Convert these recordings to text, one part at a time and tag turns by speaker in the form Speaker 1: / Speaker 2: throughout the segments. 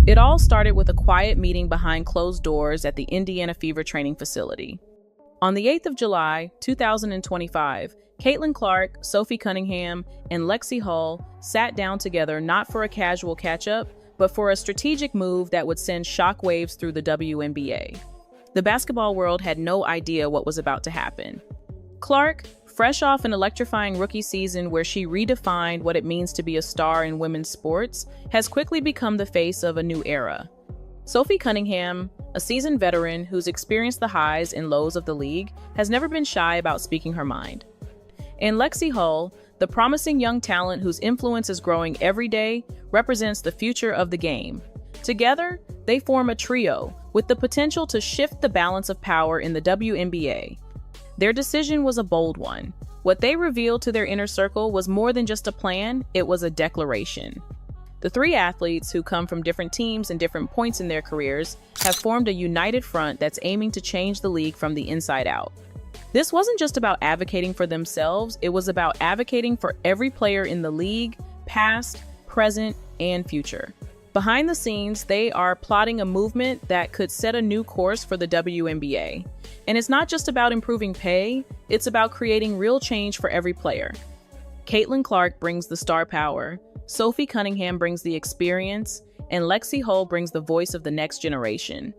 Speaker 1: It all started with a quiet meeting behind closed doors at the Indiana Fever training facility. On the 8th of July, 2025, Caitlin Clark, Sophie Cunningham, and Lexi Hull sat down together not for a casual catch-up, but for a strategic move that would send shockwaves through the WNBA. The basketball world had no idea what was about to happen. Clark, fresh off an electrifying rookie season where she redefined what it means to be a star in women's sports, has quickly become the face of a new era. Sophie Cunningham, a seasoned veteran who's experienced the highs and lows of the league, has never been shy about speaking her mind. And Lexi Hull, the promising young talent whose influence is growing every day, represents the future of the game. Together, they form a trio with the potential to shift the balance of power in the WNBA. Their decision was a bold one. What they revealed to their inner circle was more than just a plan, it was a declaration. The three athletes, who come from different teams and different points in their careers, have formed a united front that's aiming to change the league from the inside out. This wasn't just about advocating for themselves, it was about advocating for every player in the league, past, present, and future. Behind the scenes, they are plotting a movement that could set a new course for the WNBA. And it's not just about improving pay, it's about creating real change for every player. Caitlin Clark brings the star power, Sophie Cunningham brings the experience, and Lexi Hull brings the voice of the next generation.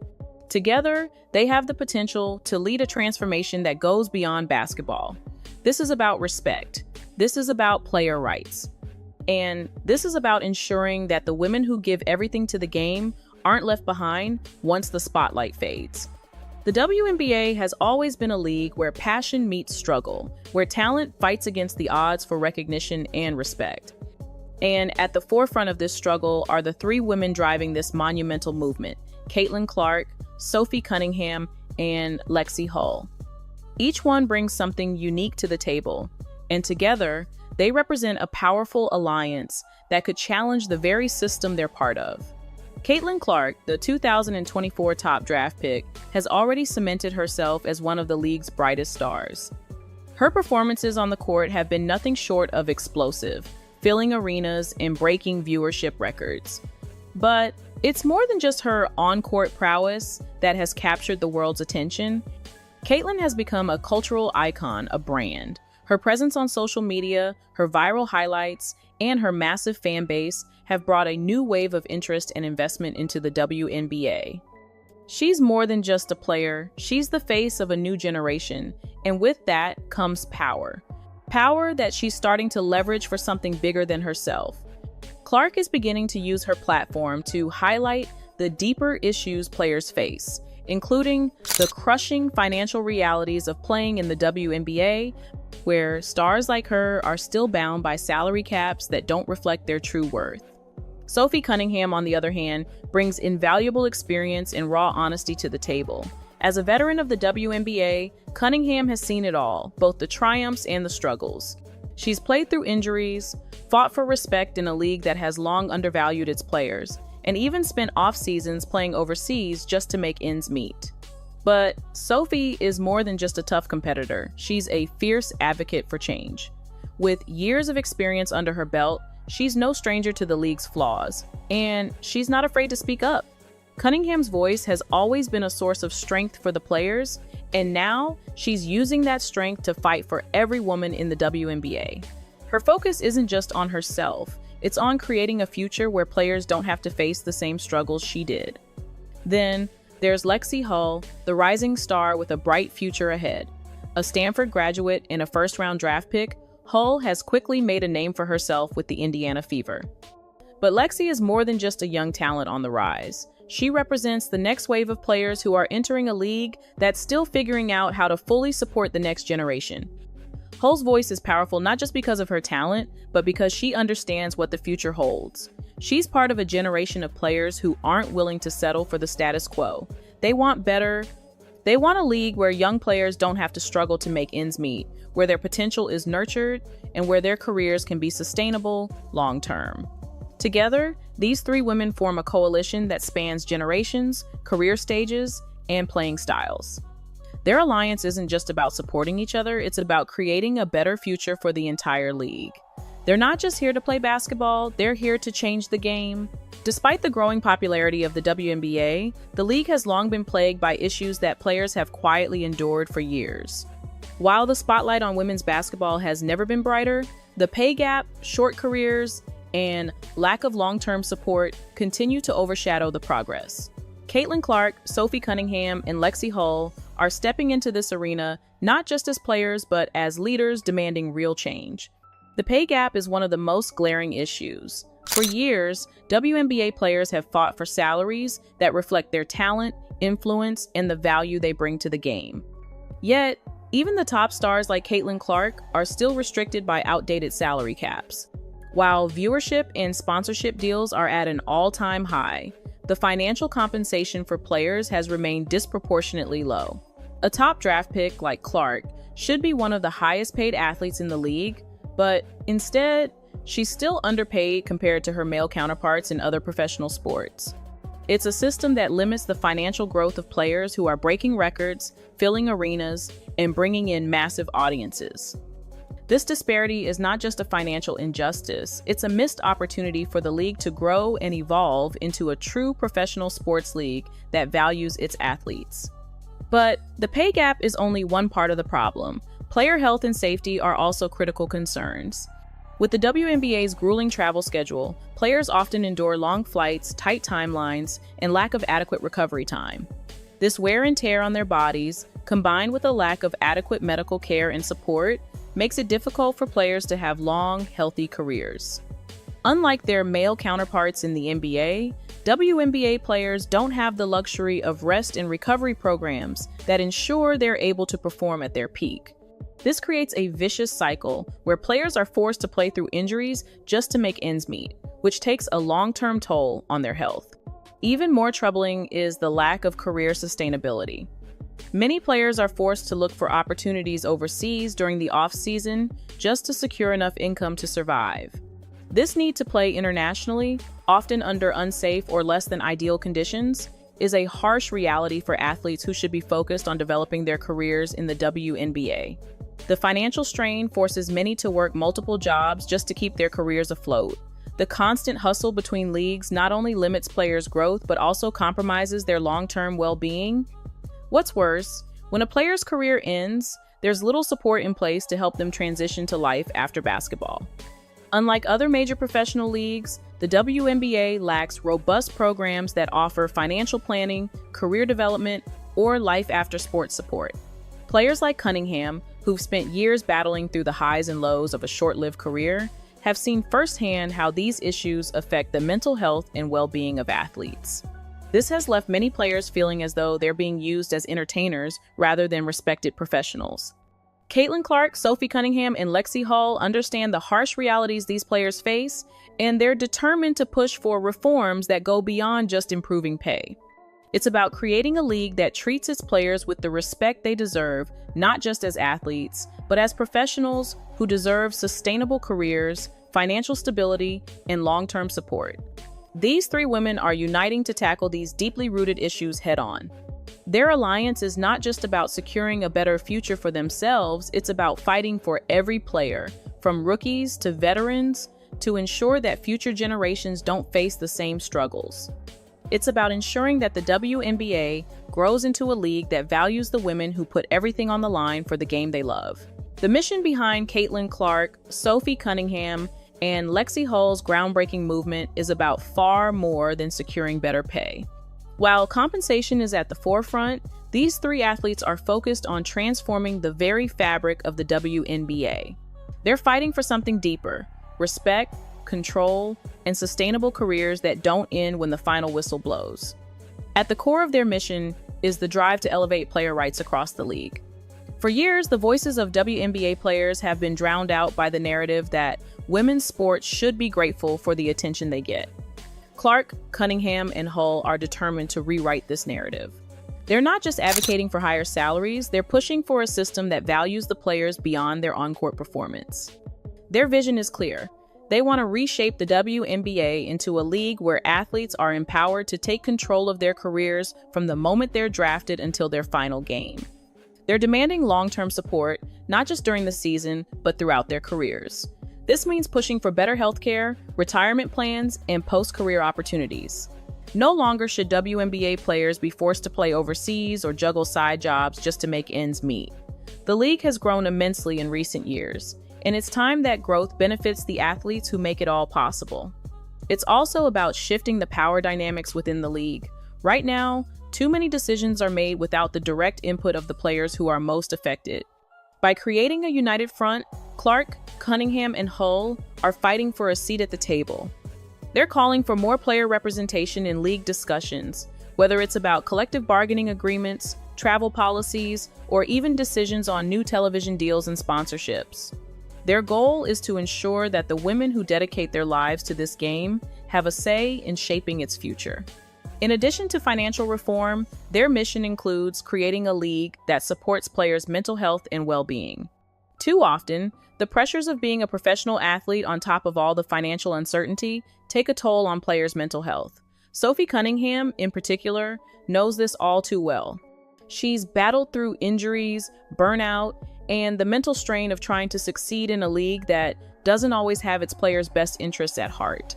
Speaker 1: Together, they have the potential to lead a transformation that goes beyond basketball. This is about respect. This is about player rights. And this is about ensuring that the women who give everything to the game aren't left behind once the spotlight fades. The WNBA has always been a league where passion meets struggle, where talent fights against the odds for recognition and respect. And at the forefront of this struggle are the three women driving this monumental movement: Caitlin Clark, Sophie Cunningham, and Lexi Hull. Each one brings something unique to the table, and together, they represent a powerful alliance that could challenge the very system they're part of. Caitlin Clark, the 2024 top draft pick, has already cemented herself as one of the league's brightest stars. Her performances on the court have been nothing short of explosive, filling arenas and breaking viewership records. But it's more than just her on-court prowess that has captured the world's attention. Caitlin has become a cultural icon, a brand. Her presence on social media, her viral highlights, and her massive fan base have brought a new wave of interest and investment into the WNBA. She's more than just a player, she's the face of a new generation, and with that comes power. Power that she's starting to leverage for something bigger than herself. Clark is beginning to use her platform to highlight the deeper issues players face, including the crushing financial realities of playing in the WNBA, where stars like her are still bound by salary caps that don't reflect their true worth. Sophie Cunningham, on the other hand, brings invaluable experience and raw honesty to the table. As a veteran of the WNBA, Cunningham has seen it all, both the triumphs and the struggles. She's played through injuries, fought for respect in a league that has long undervalued its players, and even spent off seasons playing overseas just to make ends meet. But Sophie is more than just a tough competitor. She's a fierce advocate for change. With years of experience under her belt, she's no stranger to the league's flaws, and she's not afraid to speak up. Cunningham's voice has always been a source of strength for the players, and now she's using that strength to fight for every woman in the WNBA. Her focus isn't just on herself, it's on creating a future where players don't have to face the same struggles she did. Then there's Lexi Hull, the rising star with a bright future ahead. A Stanford graduate and a first-round draft pick, Hull has quickly made a name for herself with the Indiana Fever. But Lexi is more than just a young talent on the rise. She represents the next wave of players who are entering a league that's still figuring out how to fully support the next generation. Hull's voice is powerful not just because of her talent, but because she understands what the future holds. She's part of a generation of players who aren't willing to settle for the status quo. They want better. They want a league where young players don't have to struggle to make ends meet, where their potential is nurtured, and where their careers can be sustainable long-term. Together, these three women form a coalition that spans generations, career stages, and playing styles. Their alliance isn't just about supporting each other, it's about creating a better future for the entire league. They're not just here to play basketball, they're here to change the game. Despite the growing popularity of the WNBA, the league has long been plagued by issues that players have quietly endured for years. While the spotlight on women's basketball has never been brighter, the pay gap, short careers, and lack of long-term support continue to overshadow the progress. Caitlin Clark, Sophie Cunningham, and Lexie Hull are stepping into this arena not just as players, but as leaders demanding real change. The pay gap is one of the most glaring issues. For years, WNBA players have fought for salaries that reflect their talent, influence, and the value they bring to the game. Yet, even the top stars like Caitlin Clark are still restricted by outdated salary caps. While viewership and sponsorship deals are at an all-time high, the financial compensation for players has remained disproportionately low. A top draft pick like Clark should be one of the highest paid athletes in the league, but instead, she's still underpaid compared to her male counterparts in other professional sports. It's a system that limits the financial growth of players who are breaking records, filling arenas, and bringing in massive audiences. This disparity is not just a financial injustice, it's a missed opportunity for the league to grow and evolve into a true professional sports league that values its athletes. But the pay gap is only one part of the problem. Player health and safety are also critical concerns. With the WNBA's grueling travel schedule, players often endure long flights, tight timelines, and lack of adequate recovery time. This wear and tear on their bodies, combined with a lack of adequate medical care and support, makes it difficult for players to have long, healthy careers. Unlike their male counterparts in the NBA, WNBA players don't have the luxury of rest and recovery programs that ensure they're able to perform at their peak. This creates a vicious cycle where players are forced to play through injuries just to make ends meet, which takes a long-term toll on their health. Even more troubling is the lack of career sustainability. Many players are forced to look for opportunities overseas during the off-season just to secure enough income to survive. This need to play internationally, often under unsafe or less than ideal conditions, is a harsh reality for athletes who should be focused on developing their careers in the WNBA. The financial strain forces many to work multiple jobs just to keep their careers afloat. The constant hustle between leagues not only limits players' growth, but also compromises their long-term well-being. What's worse, when a player's career ends, there's little support in place to help them transition to life after basketball. Unlike other major professional leagues, the WNBA lacks robust programs that offer financial planning, career development, or life after sports support. Players like Cunningham, who've spent years battling through the highs and lows of a short-lived career, have seen firsthand how these issues affect the mental health and well-being of athletes. This has left many players feeling as though they're being used as entertainers rather than respected professionals. Caitlin Clark, Sophie Cunningham, and Lexie Hull understand the harsh realities these players face, and they're determined to push for reforms that go beyond just improving pay. It's about creating a league that treats its players with the respect they deserve, not just as athletes, but as professionals who deserve sustainable careers, financial stability, and long-term support. These three women are uniting to tackle these deeply rooted issues head-on. Their alliance is not just about securing a better future for themselves, it's about fighting for every player, from rookies to veterans, to ensure that future generations don't face the same struggles. It's about ensuring that the WNBA grows into a league that values the women who put everything on the line for the game they love. The mission behind Caitlin Clark, Sophie Cunningham, and Lexie Hull's groundbreaking movement is about far more than securing better pay. While compensation is at the forefront, these three athletes are focused on transforming the very fabric of the WNBA. They're fighting for something deeper: respect, control, and sustainable careers that don't end when the final whistle blows. At the core of their mission is the drive to elevate player rights across the league. For years, the voices of WNBA players have been drowned out by the narrative that women's sports should be grateful for the attention they get. Clark, Cunningham, and Hull are determined to rewrite this narrative. They're not just advocating for higher salaries, they're pushing for a system that values the players beyond their on-court performance. Their vision is clear. They want to reshape the WNBA into a league where athletes are empowered to take control of their careers from the moment they're drafted until their final game. They're demanding long-term support, not just during the season, but throughout their careers. This means pushing for better healthcare, retirement plans, and post-career opportunities. No longer should WNBA players be forced to play overseas or juggle side jobs just to make ends meet. The league has grown immensely in recent years, and it's time that growth benefits the athletes who make it all possible. It's also about shifting the power dynamics within the league. Right now, too many decisions are made without the direct input of the players who are most affected. By creating a united front, Clark, Cunningham, and Hull are fighting for a seat at the table. They're calling for more player representation in league discussions, whether it's about collective bargaining agreements, travel policies, or even decisions on new television deals and sponsorships. Their goal is to ensure that the women who dedicate their lives to this game have a say in shaping its future. In addition to financial reform, their mission includes creating a league that supports players' mental health and well-being. Too often, the pressures of being a professional athlete on top of all the financial uncertainty take a toll on players' mental health. Sophie Cunningham, in particular, knows this all too well. She's battled through injuries, burnout, and the mental strain of trying to succeed in a league that doesn't always have its players' best interests at heart.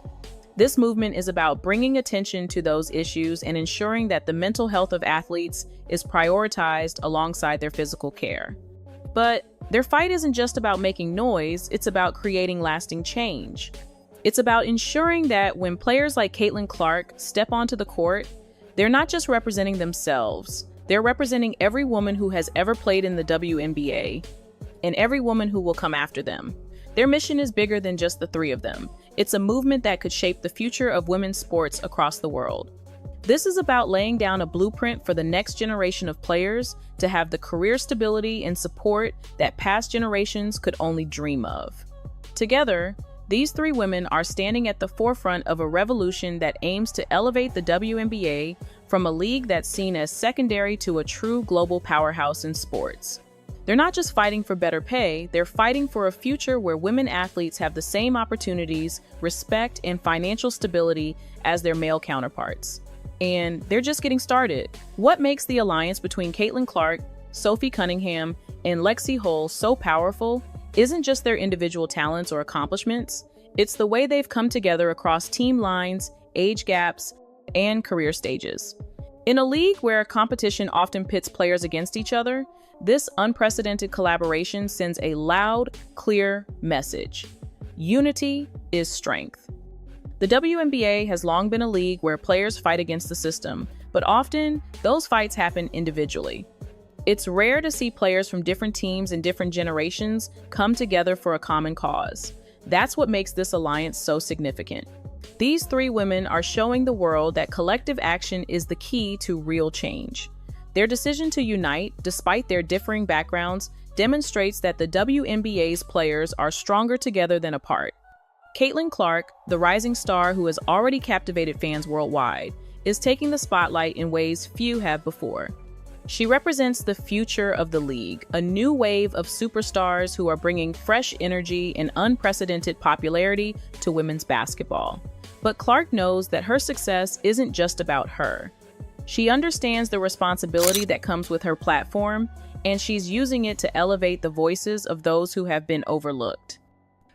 Speaker 1: This movement is about bringing attention to those issues and ensuring that the mental health of athletes is prioritized alongside their physical care. But their fight isn't just about making noise, it's about creating lasting change. It's about ensuring that when players like Caitlin Clark step onto the court, they're not just representing themselves, they're representing every woman who has ever played in the WNBA and every woman who will come after them. Their mission is bigger than just the three of them. It's a movement that could shape the future of women's sports across the world. This is about laying down a blueprint for the next generation of players to have the career stability and support that past generations could only dream of. Together, these three women are standing at the forefront of a revolution that aims to elevate the WNBA from a league that's seen as secondary to a true global powerhouse in sports. They're not just fighting for better pay, they're fighting for a future where women athletes have the same opportunities, respect, and financial stability as their male counterparts. And they're just getting started. What makes the alliance between Caitlin Clark, Sophie Cunningham, and Lexie Hull so powerful isn't just their individual talents or accomplishments, it's the way they've come together across team lines, age gaps, and career stages. In a league where competition often pits players against each other, this unprecedented collaboration sends a loud, clear message. Unity is strength. The WNBA has long been a league where players fight against the system, but often those fights happen individually. It's rare to see players from different teams and different generations come together for a common cause. That's what makes this alliance so significant. These three women are showing the world that collective action is the key to real change. Their decision to unite, despite their differing backgrounds, demonstrates that the WNBA's players are stronger together than apart. Caitlin Clark, the rising star who has already captivated fans worldwide, is taking the spotlight in ways few have before. She represents the future of the league, a new wave of superstars who are bringing fresh energy and unprecedented popularity to women's basketball. But Clark knows that her success isn't just about her. She understands the responsibility that comes with her platform, and she's using it to elevate the voices of those who have been overlooked.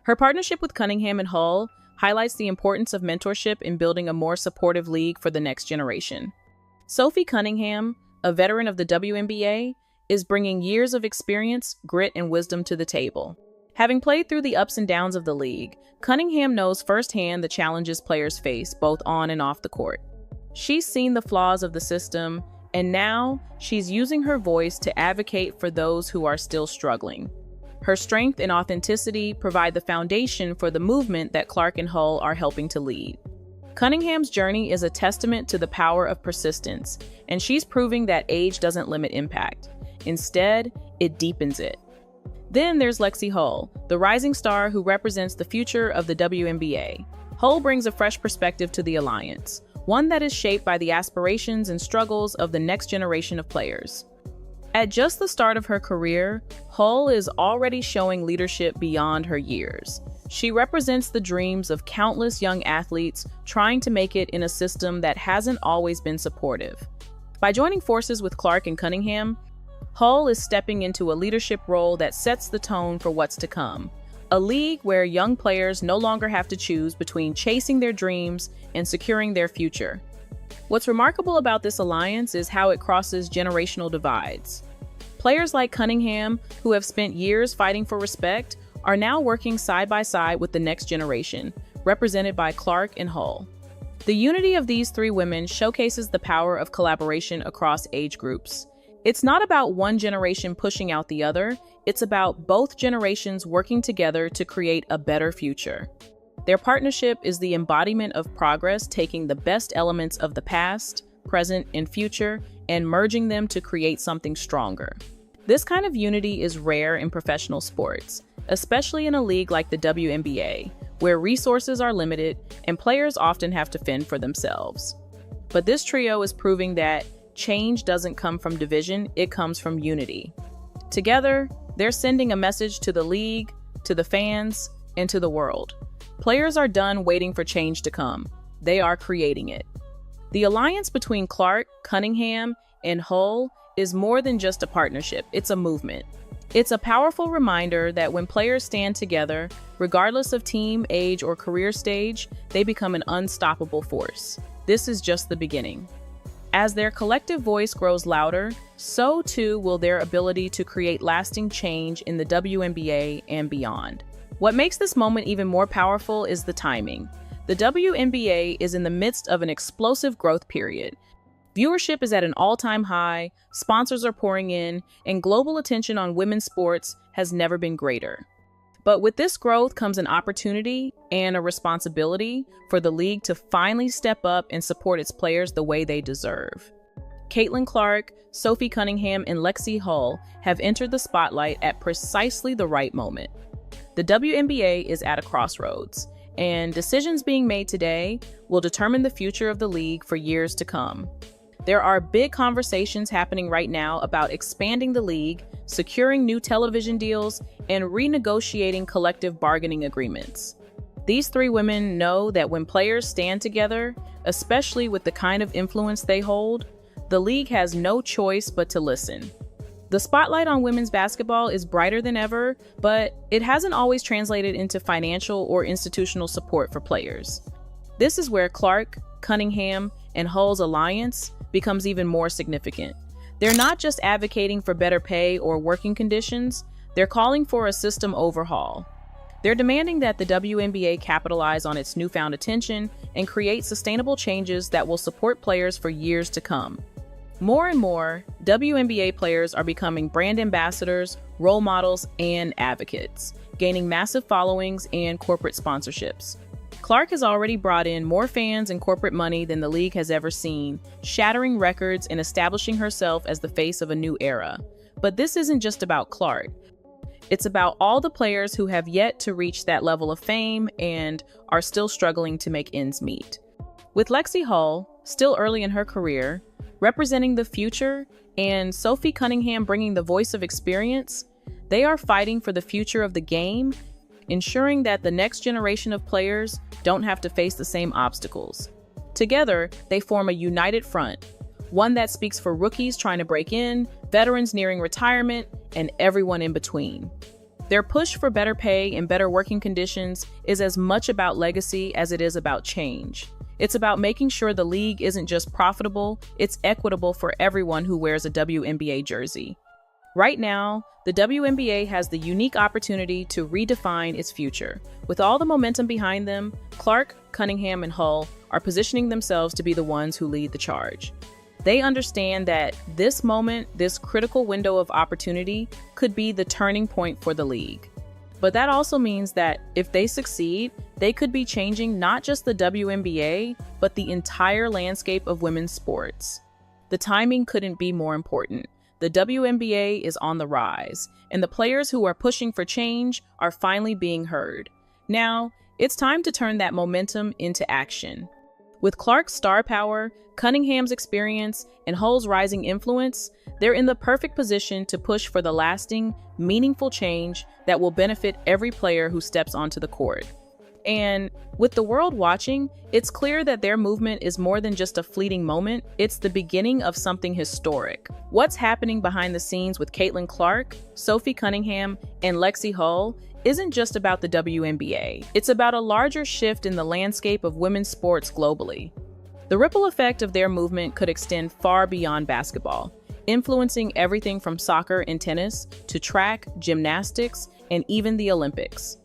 Speaker 1: Her partnership with Cunningham and Hull highlights the importance of mentorship in building a more supportive league for the next generation. Sophie Cunningham, a veteran of the WNBA, is bringing years of experience, grit, and wisdom to the table. Having played through the ups and downs of the league, Cunningham knows firsthand the challenges players face, both on and off the court. She's seen the flaws of the system, and now she's using her voice to advocate for those who are still struggling. Her strength and authenticity provide the foundation for the movement that Clark and Hull are helping to lead. Cunningham's journey is a testament to the power of persistence, and she's proving that age doesn't limit impact. Instead, it deepens it. Then there's Lexie Hull, the rising star who represents the future of the WNBA. Hull brings a fresh perspective to the alliance, one that is shaped by the aspirations and struggles of the next generation of players. At just the start of her career, Hull is already showing leadership beyond her years. She represents the dreams of countless young athletes trying to make it in a system that hasn't always been supportive. By joining forces with Clark and Cunningham, Hull is stepping into a leadership role that sets the tone for what's to come, a league where young players no longer have to choose between chasing their dreams and securing their future. What's remarkable about this alliance is how it crosses generational divides. Players like Cunningham, who have spent years fighting for respect, are now working side by side with the next generation, represented by Clark and Hull. The unity of these three women showcases the power of collaboration across age groups. It's not about one generation pushing out the other, it's about both generations working together to create a better future. Their partnership is the embodiment of progress, taking the best elements of the past, present, and future, and merging them to create something stronger. This kind of unity is rare in professional sports, especially in a league like the WNBA, where resources are limited and players often have to fend for themselves. But this trio is proving that change doesn't come from division, it comes from unity. Together, they're sending a message to the league, to the fans, and to the world. Players are done waiting for change to come. They are creating it. The alliance between Clark, Cunningham, and Hull is more than just a partnership, it's a movement. It's a powerful reminder that when players stand together, regardless of team, age, or career stage, they become an unstoppable force. This is just the beginning. As their collective voice grows louder, so too will their ability to create lasting change in the WNBA and beyond. What makes this moment even more powerful is the timing. The WNBA is in the midst of an explosive growth period. Viewership is at an all-time high, sponsors are pouring in, and global attention on women's sports has never been greater. But with this growth comes an opportunity and a responsibility for the league to finally step up and support its players the way they deserve. Caitlin Clark, Sophie Cunningham, and Lexie Hull have entered the spotlight at precisely the right moment. The WNBA is at a crossroads, and decisions being made today will determine the future of the league for years to come. There are big conversations happening right now about expanding the league, securing new television deals, and renegotiating collective bargaining agreements. These three women know that when players stand together, especially with the kind of influence they hold, the league has no choice but to listen. The spotlight on women's basketball is brighter than ever, but it hasn't always translated into financial or institutional support for players. This is where Clark, Cunningham, and Hull's alliance becomes even more significant. They're not just advocating for better pay or working conditions, they're calling for a system overhaul. They're demanding that the WNBA capitalize on its newfound attention and create sustainable changes that will support players for years to come. More and more, WNBA players are becoming brand ambassadors, role models, and advocates, gaining massive followings and corporate sponsorships. Clark has already brought in more fans and corporate money than the league has ever seen, shattering records and establishing herself as the face of a new era. But this isn't just about Clark. It's about all the players who have yet to reach that level of fame and are still struggling to make ends meet. With Lexie Hull, still early in her career, representing the future, and Sophie Cunningham bringing the voice of experience, they are fighting for the future of the game, ensuring that the next generation of players don't have to face the same obstacles. Together, they form a united front, one that speaks for rookies trying to break in, veterans nearing retirement, and everyone in between. Their push for better pay and better working conditions is as much about legacy as it is about change. It's about making sure the league isn't just profitable, it's equitable for everyone who wears a WNBA jersey. Right now, the WNBA has the unique opportunity to redefine its future. With all the momentum behind them, Clark, Cunningham, and Hull are positioning themselves to be the ones who lead the charge. They understand that this moment, this critical window of opportunity, could be the turning point for the league. But that also means that if they succeed, they could be changing not just the WNBA, but the entire landscape of women's sports. The timing couldn't be more important. The WNBA is on the rise, and the players who are pushing for change are finally being heard. Now, it's time to turn that momentum into action. With Clark's star power, Cunningham's experience, and Hull's rising influence, they're in the perfect position to push for the lasting, meaningful change that will benefit every player who steps onto the court. And with the world watching, it's clear that their movement is more than just a fleeting moment, it's the beginning of something historic. What's happening behind the scenes with Caitlin Clark, Sophie Cunningham, and Lexie Hull isn't just about the WNBA. It's about a larger shift in the landscape of women's sports globally. The ripple effect of their movement could extend far beyond basketball, influencing everything from soccer and tennis to track, gymnastics, and even the Olympics.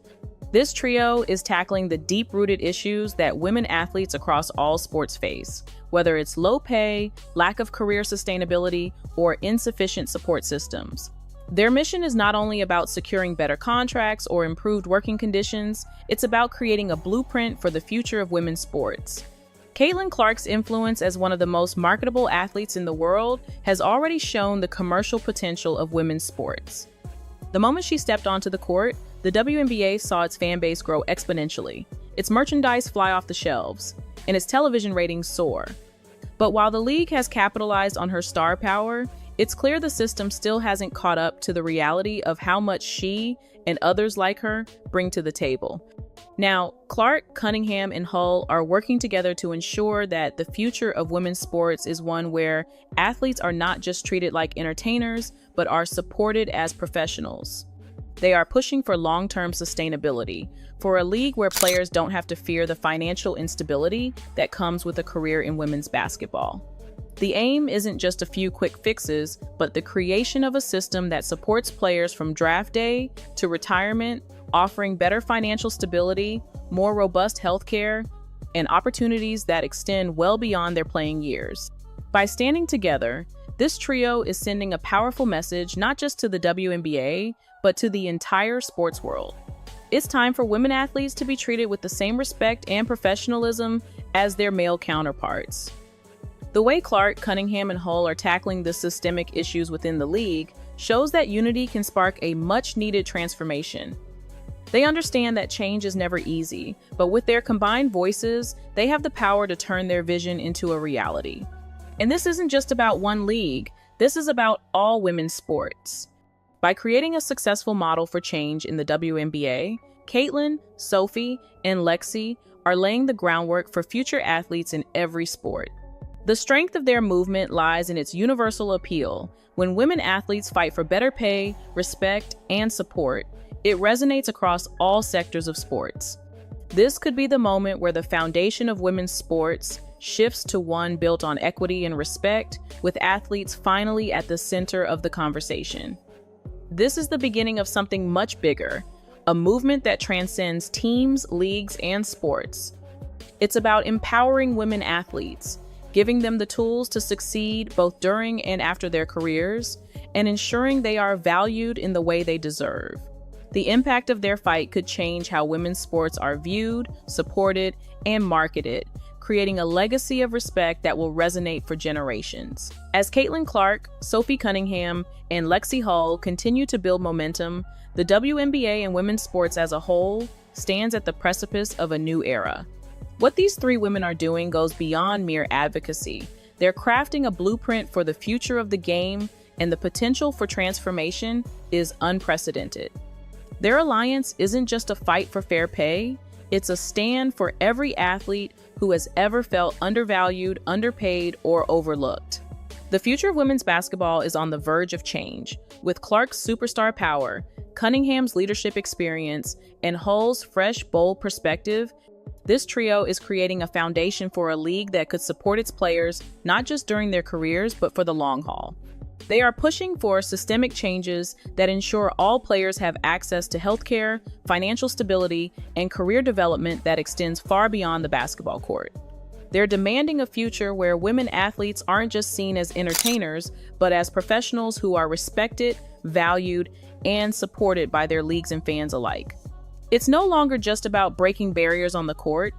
Speaker 1: This trio is tackling the deep-rooted issues that women athletes across all sports face, whether it's low pay, lack of career sustainability, or insufficient support systems. Their mission is not only about securing better contracts or improved working conditions, it's about creating a blueprint for the future of women's sports. Caitlin Clark's influence as one of the most marketable athletes in the world has already shown the commercial potential of women's sports. The moment she stepped onto the court, the WNBA saw its fan base grow exponentially, its merchandise fly off the shelves, and its television ratings soar. But while the league has capitalized on her star power, it's clear the system still hasn't caught up to the reality of how much she and others like her bring to the table. Now, Clark, Cunningham, and Hull are working together to ensure that the future of women's sports is one where athletes are not just treated like entertainers, but are supported as professionals. They are pushing for long-term sustainability, for a league where players don't have to fear the financial instability that comes with a career in women's basketball. The aim isn't just a few quick fixes, but the creation of a system that supports players from draft day to retirement, offering better financial stability, more robust healthcare, and opportunities that extend well beyond their playing years. By standing together, this trio is sending a powerful message not just to the WNBA, but to the entire sports world. It's time for women athletes to be treated with the same respect and professionalism as their male counterparts. The way Clark, Cunningham, and Hull are tackling the systemic issues within the league shows that unity can spark a much-needed transformation. They understand that change is never easy, but with their combined voices, they have the power to turn their vision into a reality. And this isn't just about one league, this is about all women's sports. By creating a successful model for change in the WNBA, Caitlin, Sophie, and Lexi are laying the groundwork for future athletes in every sport. The strength of their movement lies in its universal appeal. When women athletes fight for better pay, respect, and support, it resonates across all sectors of sports. This could be the moment where the foundation of women's sports shifts to one built on equity and respect, with athletes finally at the center of the conversation. This is the beginning of something much bigger, a movement that transcends teams, leagues, and sports. It's about empowering women athletes, giving them the tools to succeed both during and after their careers, and ensuring they are valued in the way they deserve. The impact of their fight could change how women's sports are viewed, supported, and marketed, creating a legacy of respect that will resonate for generations. As Caitlin Clark, Sophie Cunningham, and Lexi Hull continue to build momentum, the WNBA and women's sports as a whole stands at the precipice of a new era. What these three women are doing goes beyond mere advocacy. They're crafting a blueprint for the future of the game, and the potential for transformation is unprecedented. Their alliance isn't just a fight for fair pay, it's a stand for every athlete who has ever felt undervalued, underpaid, or overlooked. The future of women's basketball is on the verge of change. With Clark's superstar power, Cunningham's leadership experience, and Hull's fresh, bold perspective, this trio is creating a foundation for a league that could support its players not just during their careers, but for the long haul. They are pushing for systemic changes that ensure all players have access to healthcare, financial stability, and career development that extends far beyond the basketball court. They're demanding a future where women athletes aren't just seen as entertainers, but as professionals who are respected, valued, and supported by their leagues and fans alike. It's no longer just about breaking barriers on the court.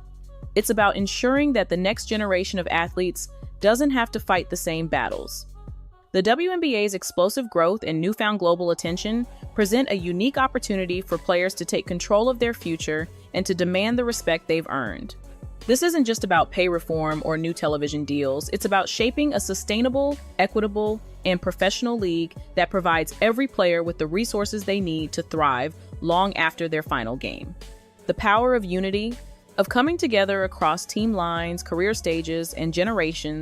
Speaker 1: It's about ensuring that the next generation of athletes doesn't have to fight the same battles. The WNBA's explosive growth and newfound global attention present a unique opportunity for players to take control of their future and to demand the respect they've earned. This isn't just about pay reform or new television deals. It's about shaping a sustainable, equitable, and professional league that provides every player with the resources they need to thrive long after their final game. The power of unity, of coming together across team lines, career stages, and generations,